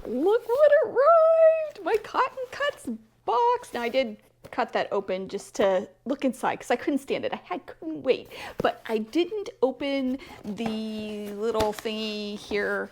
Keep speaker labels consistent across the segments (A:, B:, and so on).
A: Look what arrived! My Cotton Cuts box. Now I did cut that open just to look inside because I couldn't stand it. I couldn't wait. But I didn't open the little thingy here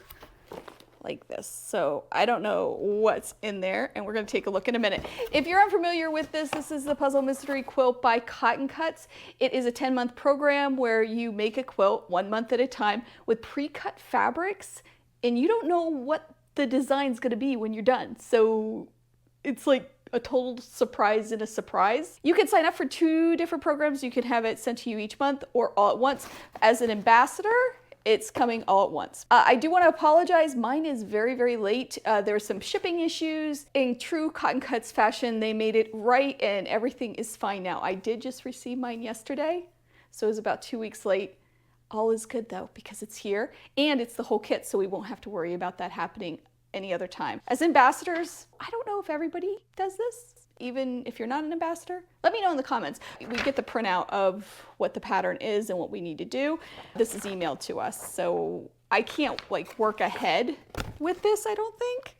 A: like this. So I don't know what's in there, and we're going to take a look in a minute. If you're unfamiliar with this, this is the Puzzle Mystery Quilt by Cotton Cuts. It is a 10-month program where you make a quilt 1 month at a time with pre-cut fabrics, and you don't know what the design's going to be when you're done. So it's like a total surprise in a surprise. You can sign up for 2 different programs. You can have it sent to you each month or all at once. As an ambassador, it's coming all at once. I do want to apologize. Mine is very, very late. There were some shipping issues. In true Cotton Cuts fashion, they made it right and everything is fine now. I did just receive mine yesterday, so it was about 2 weeks late. All is good though, because it's here and it's the whole kit, so we won't have to worry about that happening any other time. As ambassadors, I don't know if everybody does this, even if you're not an ambassador. Let me know in the comments. We get the printout of what the pattern is and what we need to do. This is emailed to us, so I can't like work ahead with this, I don't think.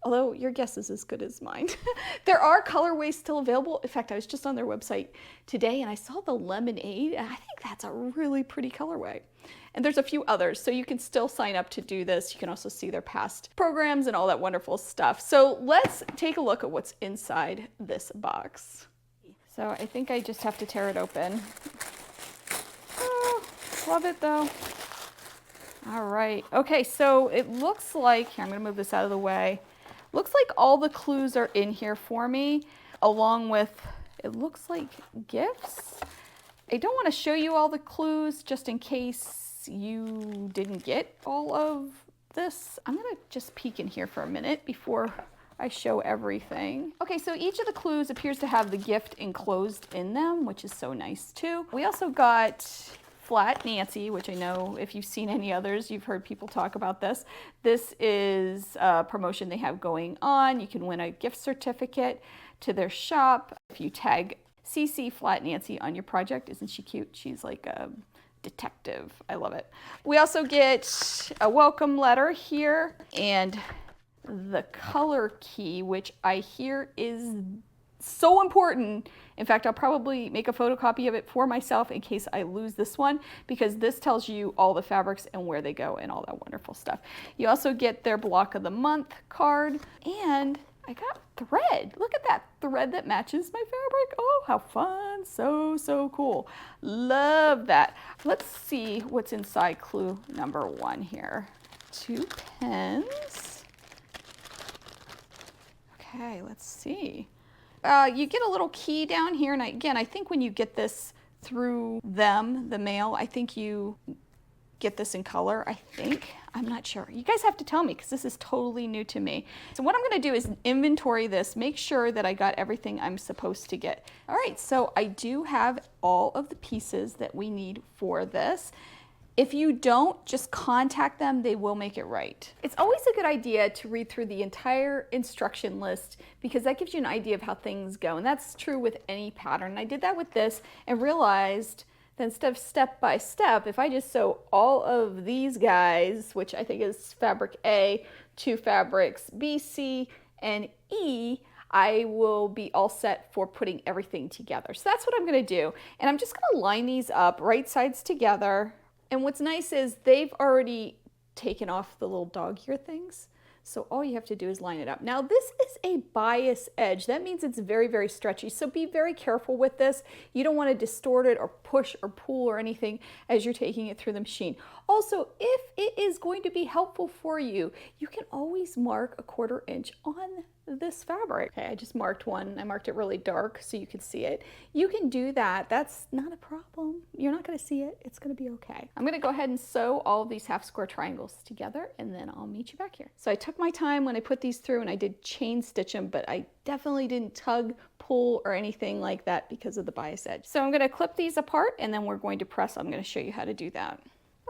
A: Although your guess is as good as mine. There are colorways still available. In fact, I was just on their website today and I saw the lemonade, and I think that's a really pretty colorway. And there's a few others, so you can still sign up to do this. You can also see their past programs and all that wonderful stuff. So let's take a look at what's inside this box. So I think I just have to tear it open. Oh, love it though. All right, okay, so it looks like, here, I'm gonna move this out of the way. Looks like all the clues are in here for me, along with, it looks like gifts. I don't want to show you all the clues just in case you didn't get all of this. I'm going to just peek in here for a minute before I show everything. Okay, so each of the clues appears to have the gift enclosed in them, which is so nice too. We also got Flat Nancy, which I know if you've seen any others, you've heard people talk about this. This is a promotion they have going on. You can win a gift certificate to their shop if you tag CC Flat Nancy on your project. Isn't she cute? She's like a detective. I love it. We also get a welcome letter here and the color key, which I hear is so important. In fact, I'll probably make a photocopy of it for myself in case I lose this one, because this tells you all the fabrics and where they go and all that wonderful stuff. You also get their block of the month card, and I got thread. Look at that thread that matches my fabric. Oh, how fun. So, so cool. Love that. Let's see what's inside clue number 1 here. 2 pens. Okay, let's see. You get a little key down here, and again, I think when you get this through them, the mail, I think you get this in color, I think. I'm not sure. You guys have to tell me because this is totally new to me. So what I'm going to do is inventory this, make sure that I got everything I'm supposed to get. All right, so I do have all of the pieces that we need for this. If you don't, just contact them. They will make it right. It's always a good idea to read through the entire instruction list because that gives you an idea of how things go. And that's true with any pattern. I did that with this and realized that instead of step by step, if I just sew all of these guys, which I think is fabric A, to fabrics B, C, and E, I will be all set for putting everything together. So that's what I'm going to do. And I'm just going to line these up right sides together. And what's nice is they've already taken off the little dog ear things. So all you have to do is line it up. Now this is a bias edge. That means it's very, very stretchy. So be very careful with this. You don't want to distort it or push or pull or anything as you're taking it through the machine. Also, if it is going to be helpful for you, you can always mark a 1/4 inch on this fabric. Okay, I just marked one. I marked it really dark so you can see it. You can do that. That's not a problem. You're not going to see it. It's going to be okay. I'm going to go ahead and sew all of these half square triangles together, and then I'll meet you back here. So I took my time when I put these through, and I did chain stitch them, but I definitely didn't tug, pull, or anything like that because of the bias edge. So I'm going to clip these apart, and then we're going to press. I'm going to show you how to do that.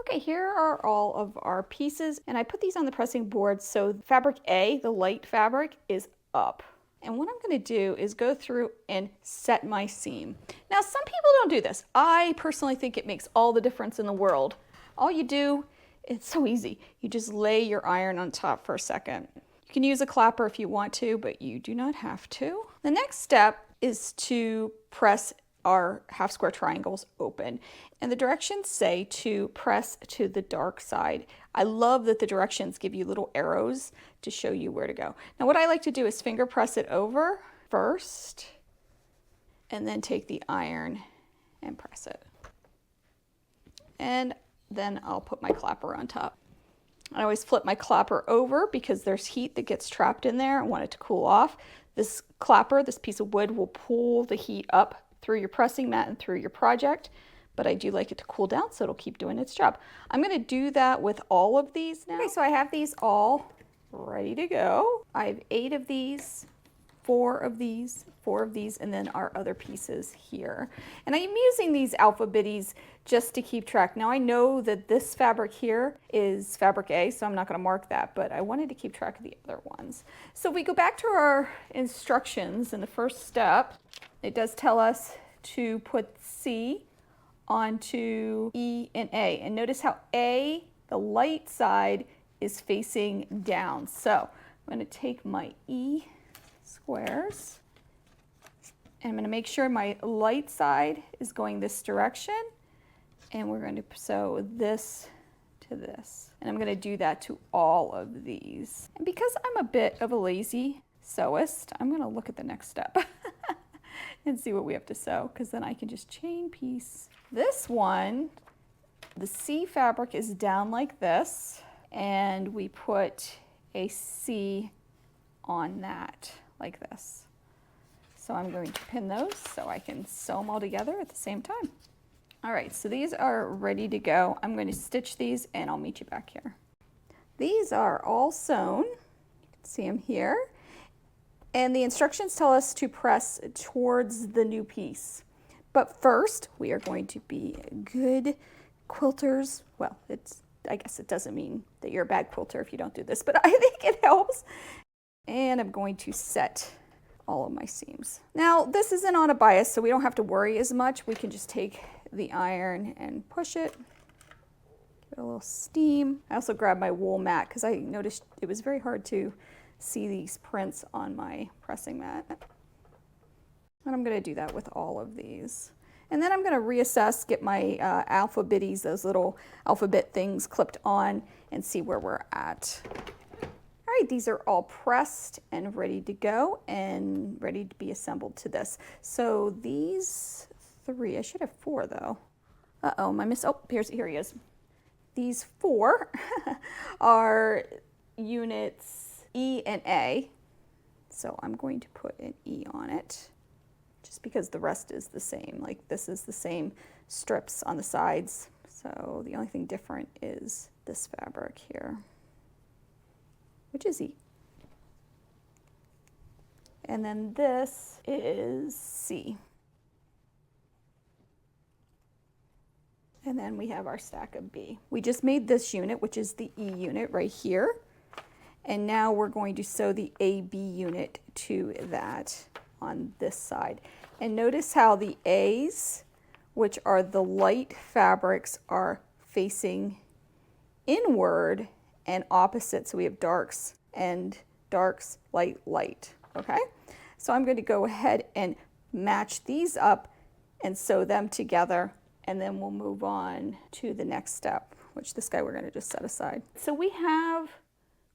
A: Okay, here are all of our pieces, and I put these on the pressing board so fabric A, the light fabric, is up. And what I'm going to do is go through and set my seam. Now, some people don't do this. I personally think it makes all the difference in the world. All you do, it's so easy. You just lay your iron on top for a second. You You can use a clapper if you want to, but you do not have to. The next step is to press our half square triangles open. And the directions say to press to the dark side. I love that the directions give you little arrows to show you where to go. Now what I like to do is finger press it over first, and then take the iron and press it. And then I'll put my clapper on top. I always flip my clapper over because there's heat that gets trapped in there. I want it to cool off. This clapper, this piece of wood, will pull the heat up through your pressing mat and through your project, but I do like it to cool down so it'll keep doing its job. I'm going to do that with all of these now. Okay, so I have these all ready to go. I have 8 of these, 4 of these, 4 of these, and then our other pieces here. And I'm using these alphabetties just to keep track. Now I know that this fabric here is fabric A, so I'm not going to mark that, but I wanted to keep track of the other ones. So if we go back to our instructions in the first step, it does tell us to put C onto E and A. And notice how A, the light side, is facing down. So I'm going to take my E squares, and I'm going to make sure my light side is going this direction, and we're going to sew this to this. And I'm going to do that to all of these. And because I'm a bit of a lazy sewist, I'm going to look at the next step and see what we have to sew, because then I can just chain piece. This one, the C fabric is down like this, and we put a C on that like this. So I'm going to pin those so I can sew them all together at the same time. All right, so these are ready to go. I'm going to stitch these and I'll meet you back here. These are all sewn. You can see them here. And the instructions tell us to press towards the new piece. But first, we are going to be good quilters. Well, I guess it doesn't mean that you're a bad quilter if you don't do this, but I think it helps. And I'm going to set all of my seams. Now, this isn't on a bias, so we don't have to worry as much. We can just take the iron and push it. Give it a little steam. I also grabbed my wool mat because I noticed it was very hard to see these prints on my pressing mat. And I'm going to do that with all of these. And then I'm going to reassess, get my alphabetties, those little alphabet things clipped on, and see where we're at. All right, these are all pressed and ready to go and ready to be assembled to this. So these 3, I should have 4 though. Uh-oh, here he is. These 4 are units E and A. So I'm going to put an E on it, just because the rest is the same. Like this is the same strips on the sides. So the only thing different is this fabric here, which is E. And then this is C. And then we have our stack of B. We just made this unit, which is the E unit right here. And now we're going to sew the AB unit to that on this side. And notice how the A's, which are the light fabrics, are facing inward and opposite. So we have darks and darks, light, light, okay? So I'm going to go ahead and match these up and sew them together, and then we'll move on to the next step, which this guy we're going to just set aside. So we have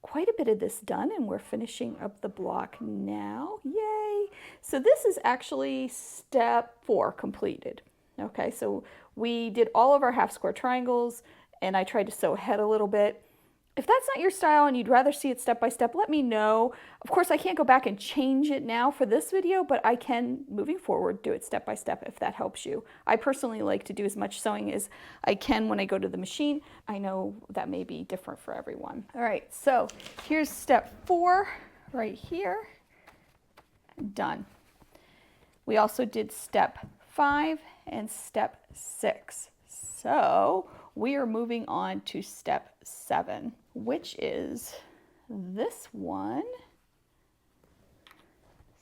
A: quite a bit of this done, and we're finishing up the block now. Yay! So this is actually step 4 completed. Okay, so we did all of our half square triangles, and I tried to sew ahead a little bit. If that's not your style and you'd rather see it step by step, let me know. Of course, I can't go back and change it now for this video, but I can, moving forward, do it step by step if that helps you. I personally like to do as much sewing as I can when I go to the machine. I know that may be different for everyone. All right, so here's step 4 right here. Done. We also did step 5 and step 6. So we are moving on to step 7, which is this one.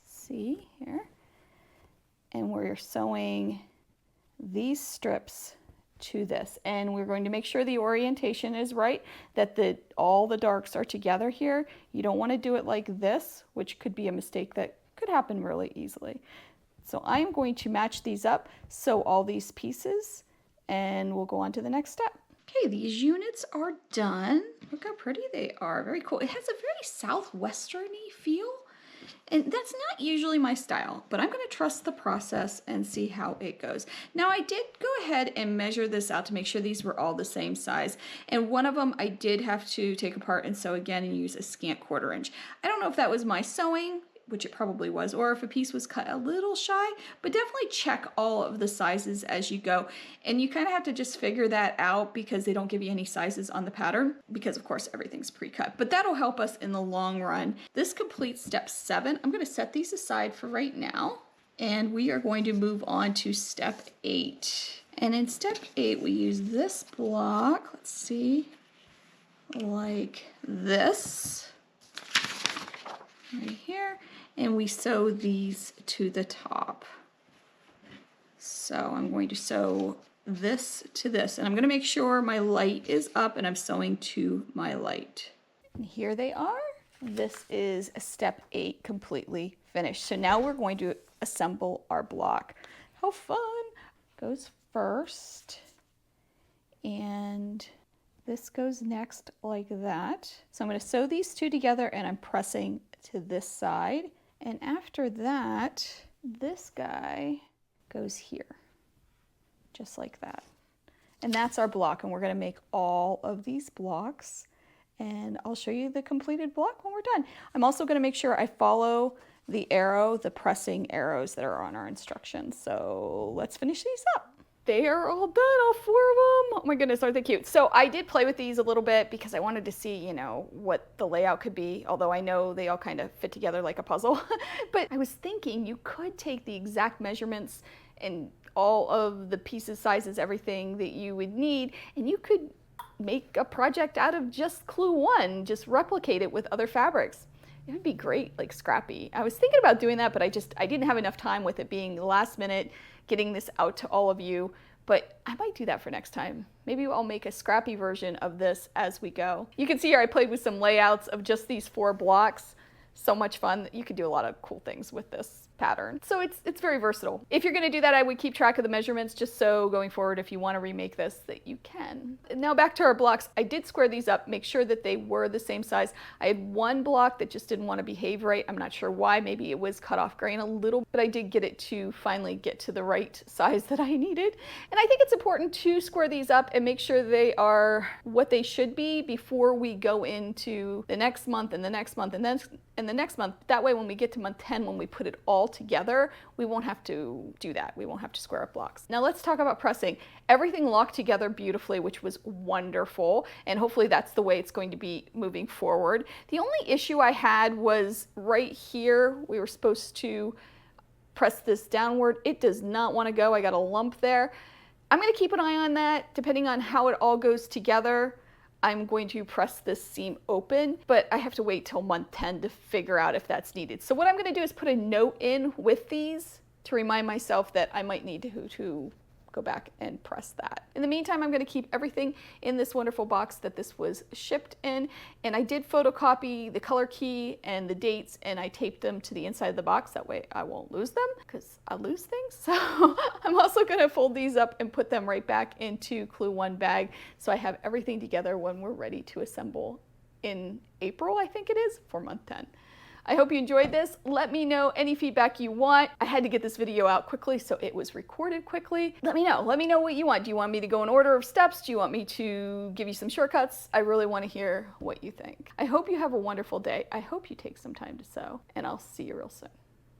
A: See here. And we're sewing these strips to this. And we're going to make sure the orientation is right, that all the darks are together here. You don't want to do it like this, which could be a mistake that could happen really easily. So I am going to match these up, sew all these pieces, and we'll go on to the next step. Okay, these units are done. Look how pretty they are. Very cool. It has a very southwesterny feel. And that's not usually my style, but I'm going to trust the process and see how it goes. Now I did go ahead and measure this out to make sure these were all the same size. And one of them I did have to take apart and sew again and use a scant 1/4 inch. I don't know if that was my sewing, which it probably was, or if a piece was cut a little shy, but definitely check all of the sizes as you go. And you kind of have to just figure that out because they don't give you any sizes on the pattern because of course everything's pre-cut, but that'll help us in the long run. This completes step 7. I'm gonna set these aside for right now, and we are going to move on to step 8. And in step 8, we use this block, let's see, like this, right here. And we sew these to the top. So I'm going to sew this to this, and I'm going to make sure my light is up and I'm sewing to my light. And here they are. This is step 8 completely finished. So now we're going to assemble our block. How fun! Goes first, and this goes next like that. So I'm going to sew these two together and I'm pressing to this side. And after that, this guy goes here, just like that. And that's our block, and we're going to make all of these blocks, and I'll show you the completed block when we're done. I'm also going to make sure I follow the arrow, the pressing arrows that are on our instructions. So let's finish these up. They are all done, all 4 of them. Oh my goodness, aren't they cute? So I did play with these a little bit because I wanted to see, you know, what the layout could be, although I know they all kind of fit together like a puzzle. But I was thinking you could take the exact measurements and all of the pieces, sizes, everything that you would need, and you could make a project out of just clue 1, just replicate it with other fabrics. It would be great, like scrappy. I was thinking about doing that, but I didn't have enough time with it being the last minute, getting this out to all of you, but I might do that for next time. Maybe I'll make a scrappy version of this as we go. You can see here I played with some layouts of just these 4 blocks. So much fun. You could do a lot of cool things with this pattern. So it's very versatile. If you're gonna do that, I would keep track of the measurements just so going forward, if you wanna remake this, that you can. Now back to our blocks. I did square these up, make sure that they were the same size. I had one block that just didn't wanna behave right. I'm not sure why, maybe it was cut off grain a little, but I did get it to finally get to the right size that I needed. And I think it's important to square these up and make sure they are what they should be before we go into the next month and the next month and then the next month. That way when we get to month 10, when we put it all together, we won't have to do that. We won't have to square up blocks. Now let's talk about pressing. Everything locked together beautifully, which was wonderful, and hopefully that's the way it's going to be moving forward. The only issue I had was right here. We were supposed to press this downward. It does not want to go. I got a lump there. I'm going to keep an eye on that depending on how it all goes together. I'm going to press this seam open, but I have to wait till month 10 to figure out if that's needed. So what I'm going to do is put a note in with these to remind myself that I might need to go back and press that. In the meantime, I'm going to keep everything in this wonderful box that this was shipped in, and I did photocopy the color key and the dates, and I taped them to the inside of the box. That way I won't lose them, because I lose things. So I'm also going to fold these up and put them right back into Clue 1 bag, so I have everything together when we're ready to assemble in April, I think it is, for month 10. I hope you enjoyed this. Let me know any feedback you want. I had to get this video out quickly, so it was recorded quickly. Let me know what you want. Do you want me to go in order of steps? Do you want me to give you some shortcuts? I really want to hear what you think. I hope you have a wonderful day. I hope you take some time to sew, and I'll see you real soon.